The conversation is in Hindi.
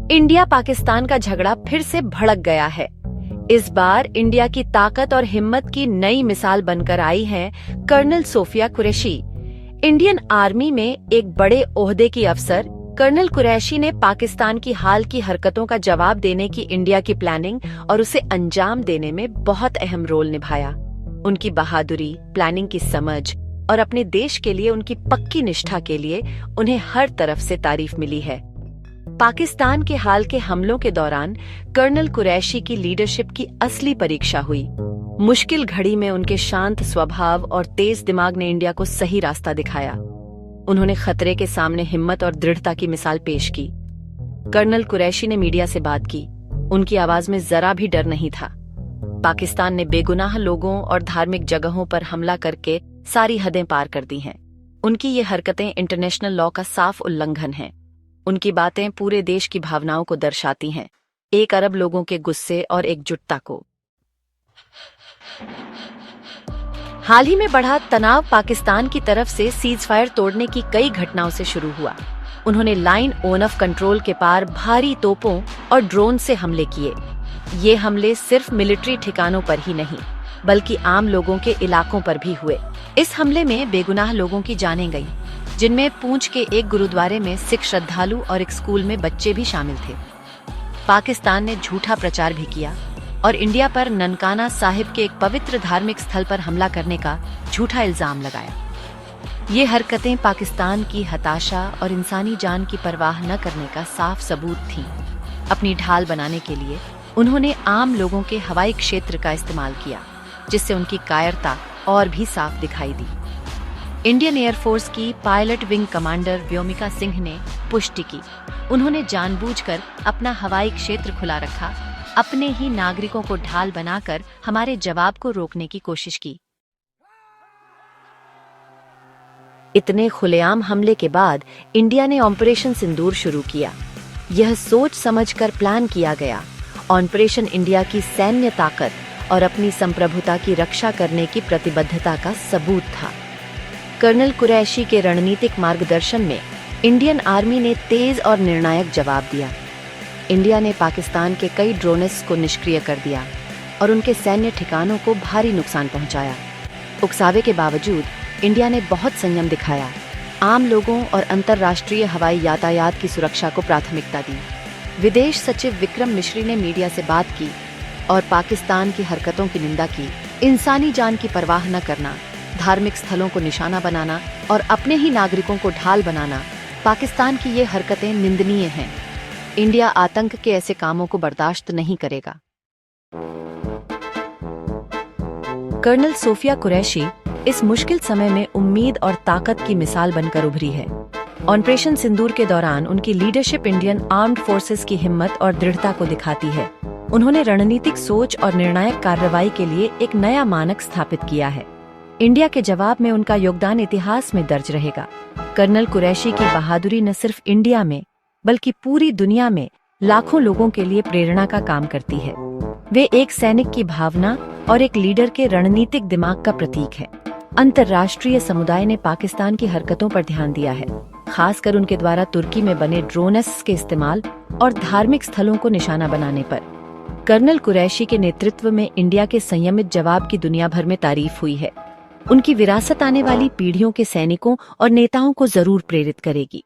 इंडिया पाकिस्तान का झगड़ा फिर से भड़क गया है। इस बार इंडिया की ताकत और हिम्मत की नई मिसाल बनकर आई है colonel Sofia Qureshi. Indian army में एक बड़े ओहदे की अफसर कर्नल कुरैशी ने पाकिस्तान की हाल की हरकतों का जवाब देने की इंडिया की प्लानिंग और उसे अंजाम देने में बहुत अहम रोल निभाया। उनकी बहादुरी, प्लानिंग की समझ और अपने देश के लिए उनकी पक्की निष्ठा के लिए उन्हें हर तरफ से तारीफ मिली है। पाकिस्तान के हाल के हमलों के दौरान कर्नल कुरैशी की लीडरशिप की असली परीक्षा हुई। मुश्किल घड़ी में उनके शांत स्वभाव और तेज दिमाग ने इंडिया को सही रास्ता दिखाया। उन्होंने खतरे के सामने हिम्मत और दृढ़ता की मिसाल पेश की। कर्नल कुरैशी ने मीडिया से बात की। उनकी आवाज में जरा भी डर नहीं था। पाकिस्तान ने बेगुनाह लोगों और धार्मिक जगहों पर हमला करके सारी हदें पार कर दी हैं। उनकी ये हरकतें इंटरनेशनल लॉ का साफ उल्लंघन हैं। उनकी बातें पूरे देश की भावनाओं को दर्शाती हैं, 1 अरब लोगों के गुस्से और एकजुटता को। हाल ही में बढ़ा तनाव पाकिस्तान की तरफ से सीजफायर तोड़ने की कई घटनाओं से शुरू हुआ। उन्होंने लाइन ऑफ कंट्रोल के पार भारी तोपों और ड्रोन से हमले किए। ये हमले सिर्फ मिलिट्री ठिकानों पर ही नहीं बल्कि आम लोगों के इलाकों पर भी हुए। इस हमले में बेगुनाह लोगों की जानें गईं, जिनमें पूंछ के एक गुरुद्वारे में सिख श्रद्धालु और एक स्कूल में बच्चे भी शामिल थे। पाकिस्तान ने झूठा प्रचार भी किया और इंडिया पर ननकाना साहिब के एक पवित्र धार्मिक स्थल पर हमला करने का झूठा इल्जाम लगाया। ये हरकतें पाकिस्तान की हताशा और इंसानी जान की परवाह न करने का साफ सबूत थी। अपनी ढाल बनाने के लिए उन्होंने आम लोगों के हवाई क्षेत्र का इस्तेमाल किया, जिससे उनकी कायरता और भी साफ दिखाई दी। इंडियन एयरफोर्स की pilot wing commander Vyomika Singh ने पुष्टि की। उन्होंने जानबूझकर अपना हवाई क्षेत्र खुला रखा, अपने ही नागरिकों को ढाल बनाकर हमारे जवाब को रोकने की कोशिश की। इतने खुलेआम हमले के बाद इंडिया ने ऑपरेशन सिंदूर शुरू किया। यह सोच समझकर प्लान किया गया। ऑपरेशन इंडिया की सैन्य ताकत और अपनी संप्रभुता की रक्षा करने की प्रतिबद्धता का सबूत था। कर्नल कुरैशी के रणनीतिक मार्गदर्शन में इंडियन आर्मी ने तेज और निर्णायक जवाब दिया। इंडिया ने पाकिस्तान के कई ड्रोन्स को निष्क्रिय कर दिया और उनके सैन्य ठिकानों को भारी नुकसान पहुंचाया। उकसावे के बावजूद इंडिया ने बहुत संयम दिखाया, आम लोगों और अंतर्राष्ट्रीय हवाई यातायात की सुरक्षा को प्राथमिकता दी। विदेश सचिव विक्रम मिश्री ने मीडिया से बात की और पाकिस्तान की हरकतों की निंदा की। इंसानी जान की परवाह न करना, धार्मिक स्थलों को निशाना बनाना और अपने ही नागरिकों को ढाल बनाना, पाकिस्तान की ये हरकतें निंदनीय हैं। इंडिया आतंक के ऐसे कामों को बर्दाश्त नहीं करेगा। कर्नल सोफिया कुरैशी इस मुश्किल समय में उम्मीद और ताकत की मिसाल बनकर उभरी है। ऑपरेशन सिंदूर के दौरान उनकी लीडरशिप इंडियन आर्म्ड फोर्सेस की हिम्मत और दृढ़ता को दिखाती है। उन्होंने रणनीतिक सोच और निर्णायक कार्रवाई के लिए एक नया मानक स्थापित किया है। इंडिया के जवाब में उनका योगदान इतिहास में दर्ज रहेगा। कर्नल कुरैशी की बहादुरी न सिर्फ इंडिया में बल्कि पूरी दुनिया में लाखों लोगों के लिए प्रेरणा का काम करती है। वे एक सैनिक की भावना और एक लीडर के रणनीतिक दिमाग का प्रतीक है। अंतर्राष्ट्रीय समुदाय ने पाकिस्तान की हरकतों पर ध्यान दिया है, खासकर उनके द्वारा तुर्की में बने ड्रोन्स के इस्तेमाल और धार्मिक स्थलों को निशाना बनाने पर। कर्नल कुरैशी के नेतृत्व में इंडिया के संयमित जवाब की दुनिया भर में तारीफ हुई है। उनकी विरासत आने वाली पीढ़ियों के सैनिकों और नेताओं को जरूर प्रेरित करेगी।